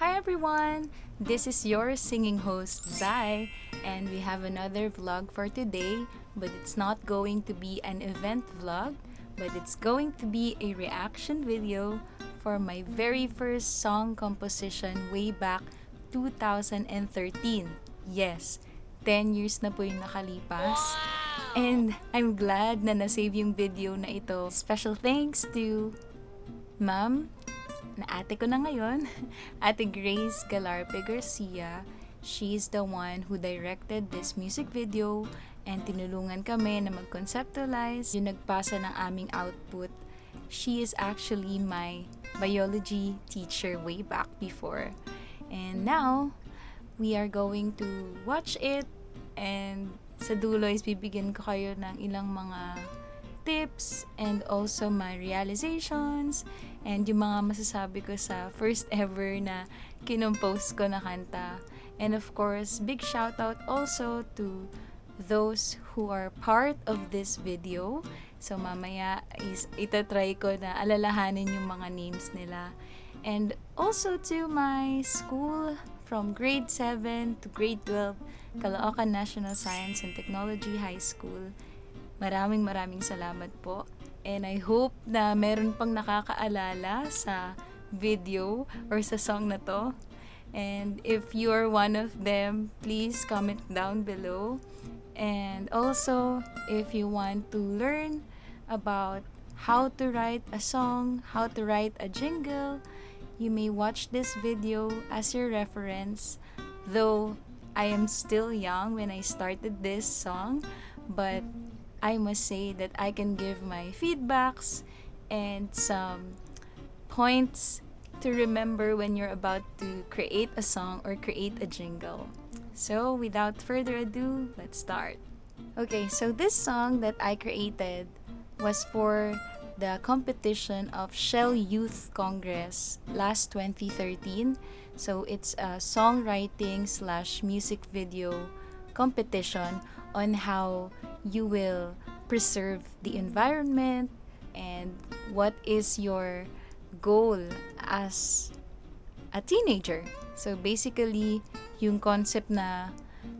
Hi everyone! This is your singing host Zai, and we have another vlog for today, but it's not going to be an event vlog, but it's going to be a reaction video for my very first song composition way back 2013. Yes, 10 years na po yung nakalipas. And I'm glad na nasave yung video na ito. Special thanks to Ma'am na ate ko na ngayon, Ate Grace Galarpe Garcia. She's the one who directed this music video and tinulungan kami na mag-conceptualize yung nagpasa ng aming output. She is actually my biology teacher way back before. And now, we are going to watch it and sa dulo is bibigyan ko kayo ng ilang mga tips and also my realizations and yung mga masasabi ko sa first ever na kinompose ko na kanta. And of course, big shout out also to those who are part of this video. So mamaya is itatry ko na alalahanin yung mga names nila. And also to my school from grade 7 to grade 12, Caloocan National Science and Technology High School. Maraming salamat po. And I hope na meron pang nakakaalala sa video or sa song na to. And if you are one of them, please comment down below. And also, if you want to learn about how to write a song, how to write a jingle, you may watch this video as your reference. Though I am still young when I started this song, but I must say that I can give my feedbacks and some points to remember when you're about to create a song or create a jingle. So without further ado, let's start. Okay, so this song that I created was for the competition of Shell Youth Congress last 2013. So it's a songwriting / music video competition on how you will preserve the environment and what is your goal as a teenager. So basically, yung concept na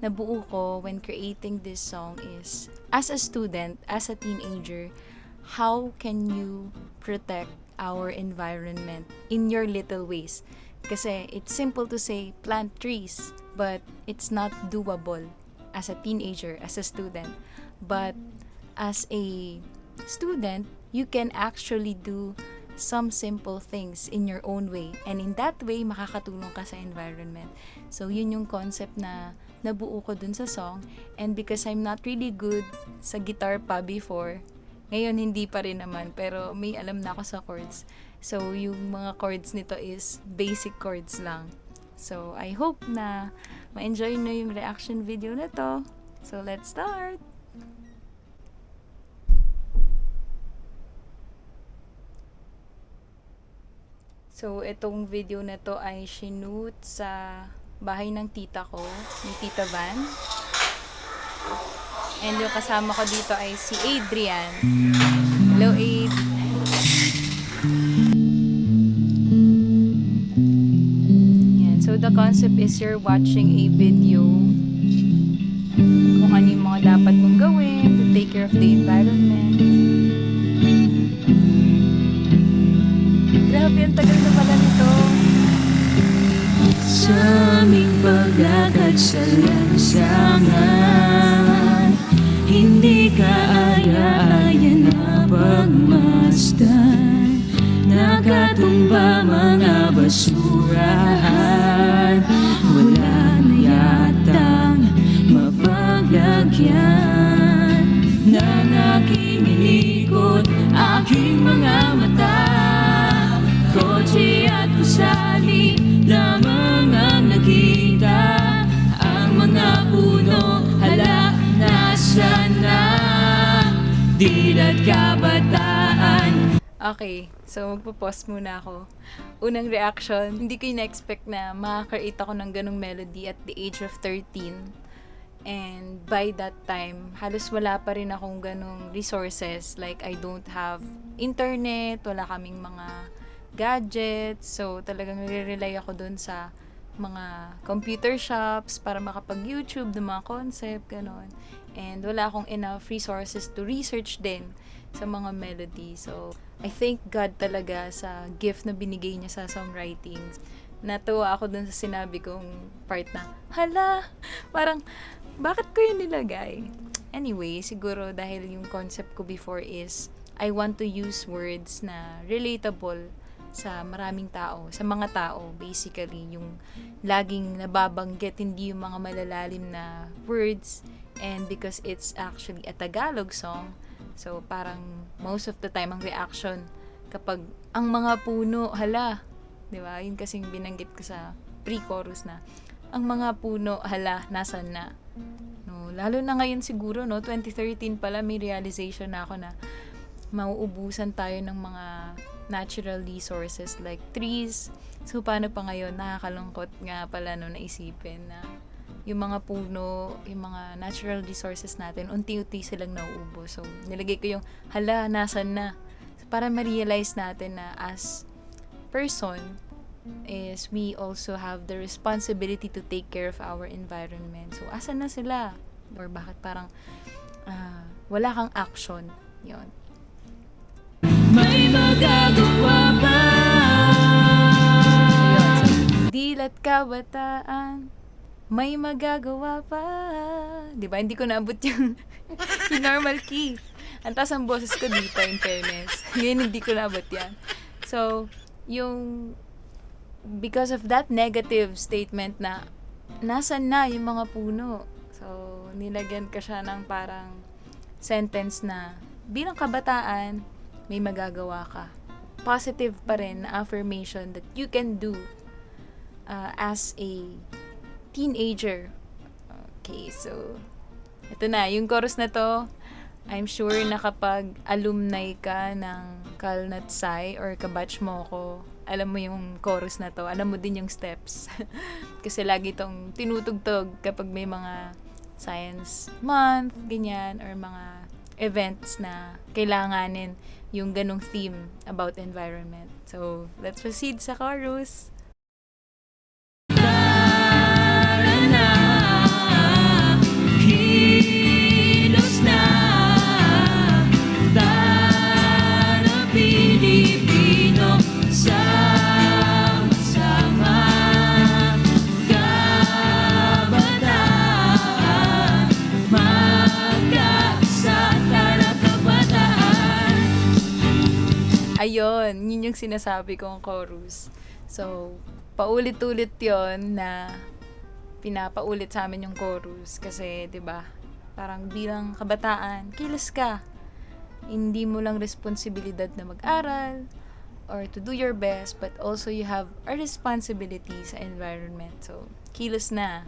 nabuo ko when creating this song is, as a student, as a teenager, how can you protect our environment in your little ways? Kasi it's simple to say plant trees, but it's not doable as a teenager, as a student. But as a student, you can actually do some simple things in your own way. And in that way, makakatulong ka sa environment. So, yun yung concept na nabuo ko dun sa song. And because I'm not really good sa guitar pa before, ngayon hindi pa rin naman, pero may alam na ako sa chords. So, yung mga chords nito is basic chords lang. So, I hope na ma-enjoy nyo yung reaction video na to. So, let's start! So, itong video na to ay shoot sa bahay ng tita ko, ni Tita Van. And yung kasama ko dito ay si Adrian. Hello, Aid! Yan. So, the concept is you're watching a video kung ano yung mga dapat mong gawin to take care of the environment. Grabe, ang tagal na pala nito. Sa aming paglakad sa lansangan, hindi ka aya-aya na pagmasdan. Nakatumba mga basurahan, wala na yatang mapaglagyan ng aking inikot, aking mga mata. Kotse at gusali lamang ang nakita. Ang mga puno, hala, nasaan na? Dilat kabataan. Okay, so magpo-pause muna ako. Unang reaction, hindi ko in-expect na makaka-create ako ng ganong melody at the age of 13. And by that time, halos wala pa rin akong ganong resources. Like, I don't have internet, wala kaming mga gadgets. So, talagang nire-rely ako dun sa mga computer shops para makapag-YouTube ng mga concept, gano'n. And wala akong enough resources to research din sa mga melody. So, I thank God talaga sa gift na binigay niya sa songwriting. Natuwa ako dun sa sinabi kong part na, hala, parang, bakit ko yun nilagay? Anyway, siguro dahil yung concept ko before is, I want to use words na relatable sa maraming tao, sa mga tao, basically, yung laging nababanggit, hindi yung mga malalalim na words, and because it's actually a Tagalog song, so parang most of the time ang reaction kapag ang mga puno, hala, di ba? Yun kasing binanggit ko sa pre-chorus na, ang mga puno, hala, nasan na? No, lalo na ngayon siguro, no, 2013 pala may realization na ako na mauubusan tayo ng mga natural resources like trees. So, paano pa ngayon? Nakakalungkot nga pala no naisipin na yung mga puno, yung mga natural resources natin, unti-unti silang nauubos. So, nilagay ko yung, hala, nasan na? So, para ma-realize natin na as person, is we also have the responsibility to take care of our environment. So, asan na sila? Or bakit parang wala kang action? Yun. May magagawa pa. Ayun. So, dilat kabataan, may magagawa pa. Diba? Hindi ko naabot yung normal key. Ang taas ang boses ko dito, in fairness. Ngayon, hindi ko naabot yan. So, yung because of that negative statement na nasan na yung mga puno. So, nilagyan ko siya ng parang sentence na bilang kabataan, may magagawa ka. Positive pa rin na affirmation that you can do as a teenager. Okay, so ito na, yung chorus na to, I'm sure na kapag alumni ka ng Kalnatsay or kabatch mo ko, alam mo yung chorus na to, alam mo din yung steps. Kasi lagi tong tinutugtog kapag may mga science month, ganyan, or mga events na kailanganin yung ganong theme about environment. So, let's proceed sa chorus. Tara na, kilos na, tara Pilipino, sama-sama, kabataan, magkaisa, tara kabataan. Ayun, yun yung sinasabi kong chorus. So, paulit-ulit yon na pinapaulit sa amin yung chorus. Kasi, 'di ba, parang bilang kabataan, kilos ka. Hindi mo lang responsibilidad na mag-aral or to do your best, but also you have a responsibility sa environment. So, kilos na.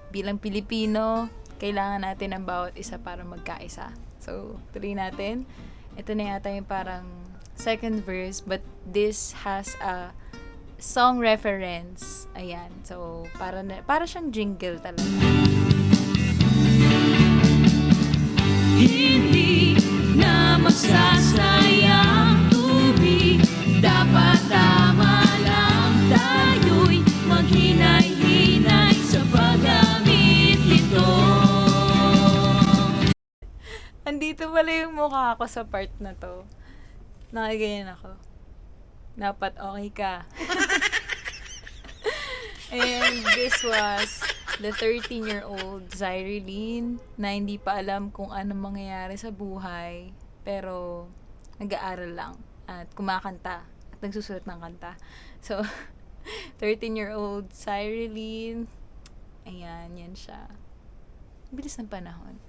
Bilang Pilipino, kailangan natin ang bawat isa para magkaisa. So, tuloy natin. Ito na yata yung parang second verse, but this has a song reference. Ayan. So, para siyang jingle talaga. Hindi na magsasayang tubig, dapat tama lang tayo'y maghinay-hinay sa paggamit nito. Andito pala yung mukha ko sa part na to. Nakaganyan ako. Dapat okay ka. And this was the 13-year-old Zyrelene na hindi pa alam kung ano mangyayari sa buhay, pero nag-aaral lang at kumakanta at nagsusulat ng kanta. So, 13-year-old Zyrelene, ayan, yan siya. Bilis ng panahon.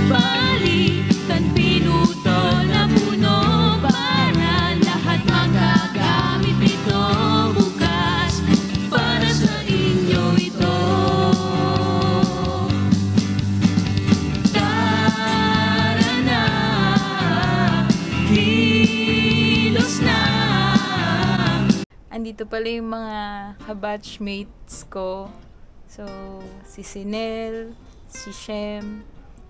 Balikan pinutol na puno para lahat magagamit nito bukas, para sa inyo ito. Tara na, kilos na. Andito pala yung mga kabatchmates ko. So, si Sinel, si Shem,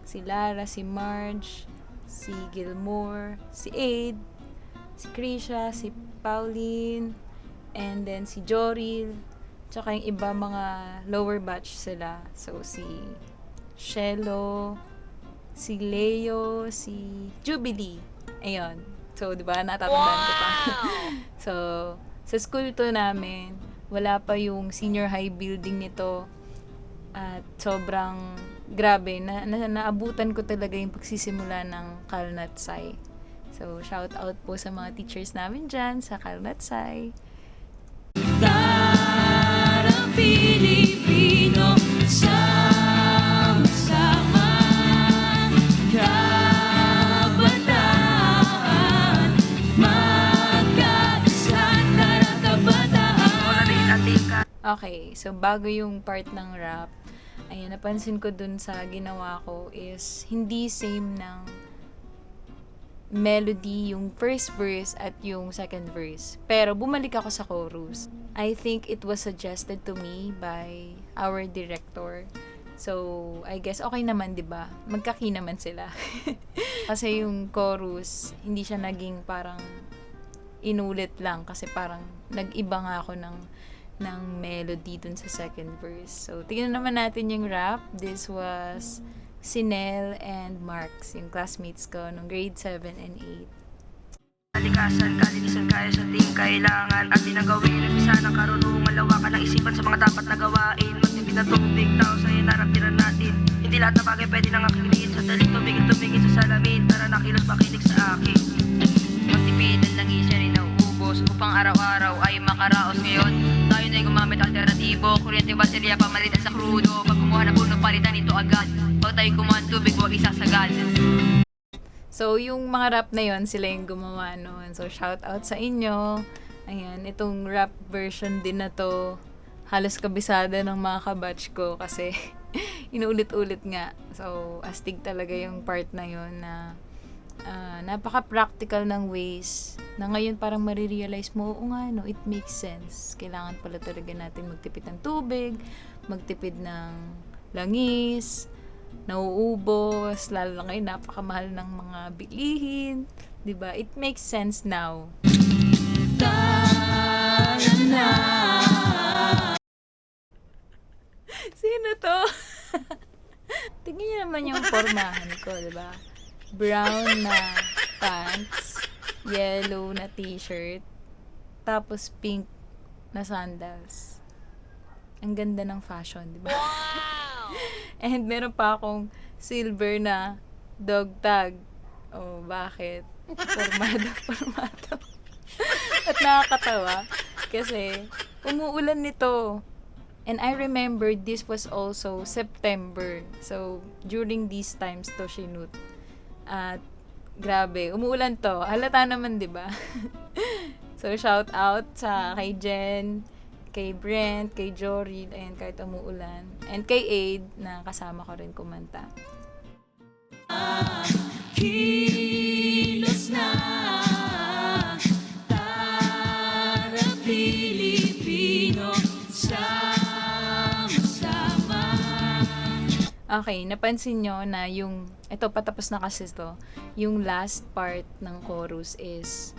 si Lara, si Marge, si Gilmore, si Aid, si Krisha, si Pauline, and then si Joril, tsaka yung iba mga lower batch sila. So, si Shelo, si Leo, si Jubilee. Ayun. So, di ba, natatandaan ko pa. So, sa school to namin, wala pa yung senior high building nito. At sobrang grabe, naabutan ko talaga yung pagsisimula ng Kalnatsay. So, shout out po sa mga teachers namin dyan sa Kalnatsay. Tarang Pilipino, sama-sama, kabataan, magkaisa, tara kabataan. Okay, so bago yung part ng rap, ayan, napansin ko dun sa ginawa ko is hindi same ng melody yung first verse at yung second verse. Pero bumalik ako sa chorus. I think it was suggested to me by our director. So, I guess okay naman, 'di ba? Magkaki naman sila. Kasi yung chorus, hindi siya naging parang inulit lang kasi parang nag-iba nga ako ng melody dun sa second verse. So, tingnan naman natin yung rap. This was Sinel and Marks, yung classmates ko nung grade 7 and 8. Kalikasan, kalinisan, kaya sa ting kailangan at tinagawin. Umpisa ng karunungan, lawakan ng isipan sa mga dapat na gawain. Magtipid na tubig, tao sa hinarap tiran natin. Hindi lahat na bagay pwede nang akilin. Sa daling tumigil sa salamin. Tara nakilos, makinig sa akin. Magtipid ang langis siya rin nauubos upang araw-araw ay makaraos ngayon. Tayo na'y gumamit alternatibo. Kuryente, baterya, pamalitan sa krudo. Pag kumuha na puno, palitan ito agad. Pag tayo kumuha ng tubig, huwag isasagad. So, yung mga rap na yon sila yung gumawa noon. So, shout out sa inyo. Ayan, itong rap version din na to, halos kabisada ng mga kabatch ko kasi inuulit-ulit nga. So, astig talaga yung part na yon na napaka-practical ng ways na ngayon parang marirealize mo, oo nga, no, it makes sense. Kailangan pala talaga natin magtipid ng tubig, magtipid ng langis, nauubos, lalo na ngayon napakamahal ng mga bilihin, 'di ba? It makes sense now. Tara na. Sino to? Tingnan niyo naman yung pormahan ko, 'di ba? Brown na pants, yellow na t-shirt, tapos pink na sandals. Ang ganda ng fashion, 'di ba? And meron pa akong silver na dog tag. Oh, bakit? Formado. At nakakatawa kasi umuulan nito. And I remember this was also September. So, during these times to shoot. At grabe, umuulan to. Halata naman, 'di ba? So, shout out sa kay Jen, kay Brent, kay Joril, ayan, kahit umuulan. And kay Aid, na kasama ko rin kumanta. Kilos na. Tara Pilipino, sama-sama. Okay, napansin nyo na yung, ito patapos na kasi to, yung last part ng chorus is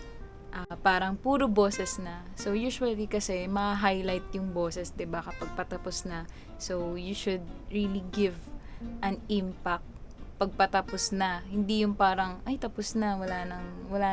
parang puro boses na. So, usually kasi, ma-highlight yung boses, 'di ba, kapag patapos na. So, you should really give an impact pag patapos na. Hindi yung parang, ay, tapos na, wala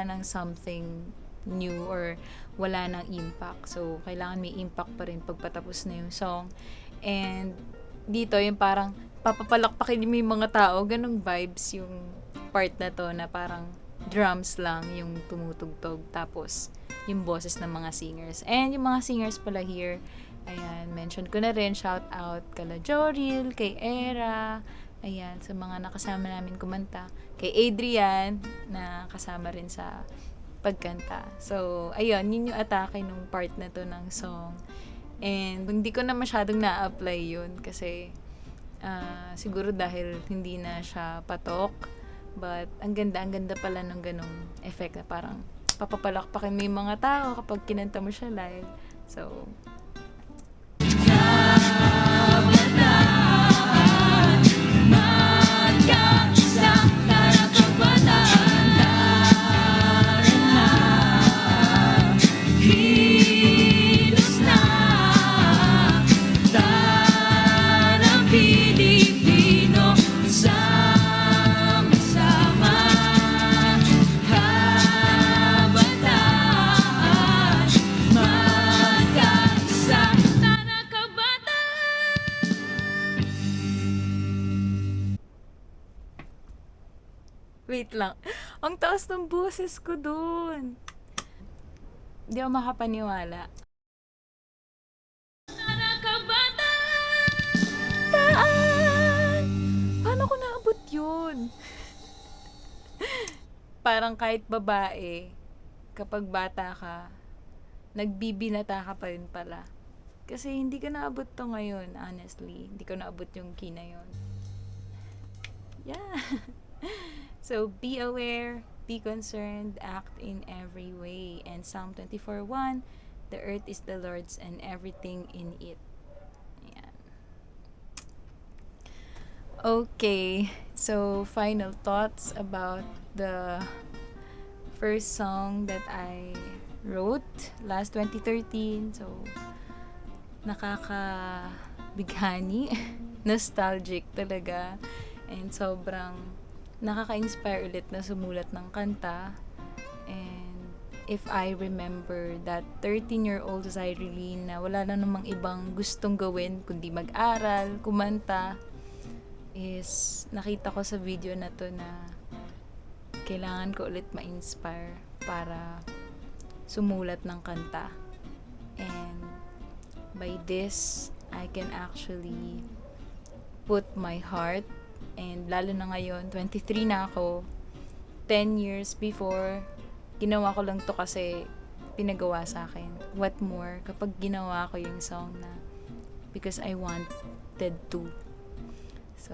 nang something new or wala nang impact. So, kailangan may impact pa rin pag patapos na yung song. And, dito, yung parang, papapalakpakin mo yung mga tao, ganong vibes yung part na to, na parang, drums lang yung tumutugtog, tapos yung boses ng mga singers. And yung mga singers pala here, ayan, mention ko na rin, shout out kala Joril, kay Era, ayan, sa mga nakasama namin kumanta, kay Adrian, na kasama rin sa pagkanta. So, ayun, yun yung atake nung part na to ng song. And hindi ko na masyadong na-apply yun kasi siguro dahil hindi na siya patok. But, ang ganda pala ng ganong effect na parang papapalakpakin mo yung mga tao kapag kinanta mo siya live. So, lang. Ang taas ng boses ko dun. Hindi ako makapaniwala. Para kabata. Taan! Paano ko naabot yun? Parang kahit babae, kapag bata ka, nagbibinata ka pa rin pala. Kasi hindi ko naabot to ngayon, honestly. Hindi ko naabot yung key na yun. Yeah. So, be aware, be concerned, act in every way. And Psalm 24:1, the earth is the Lord's and everything in it. Ayan. Okay, so final thoughts about the first song that I wrote last 2013. So, nakakabighani, nostalgic talaga, and sobrang nakaka-inspire ulit na sumulat ng kanta. And if I remember that 13-year-old Zyrene na wala na namang ibang gustong gawin kundi mag-aral, kumanta, is nakita ko sa video na to na kailangan ko ulit ma-inspire para sumulat ng kanta. And by this, I can actually put my heart, and lalo na ngayon, 23 na ako, 10 years before, ginawa ko lang to kasi pinagawa sa akin. What more, kapag ginawa ko yung song na because I wanted to. So,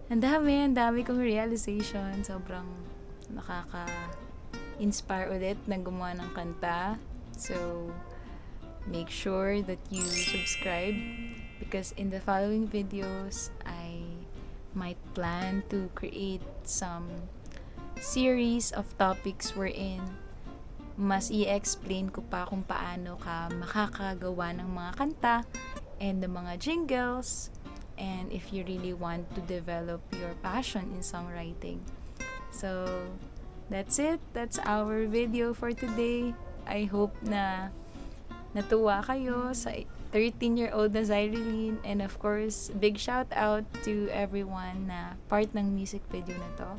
ang dami kong realization. Sobrang nakaka-inspire ulit na gumawa ng kanta. So, make sure that you subscribe because in the following videos, I might plan to create some series of topics wherein mas i-explain ko pa kung paano ka makakagawa ng mga kanta and the mga jingles, and if you really want to develop your passion in songwriting. So, that's it. That's our video for today. I hope na natuwa kayo sa 13-year-old na Zyrene, and of course, big shout out to everyone na part ng music video na to.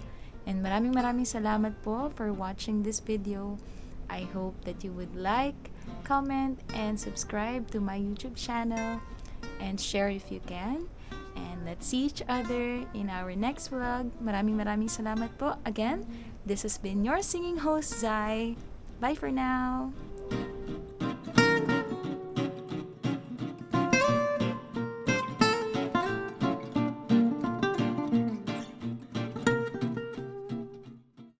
And maraming salamat po for watching this video. I hope that you would like, comment, and subscribe to my YouTube channel, and share if you can. And let's see each other in our next vlog. Maraming salamat po. Again, this has been your singing host, Zai. Bye for now.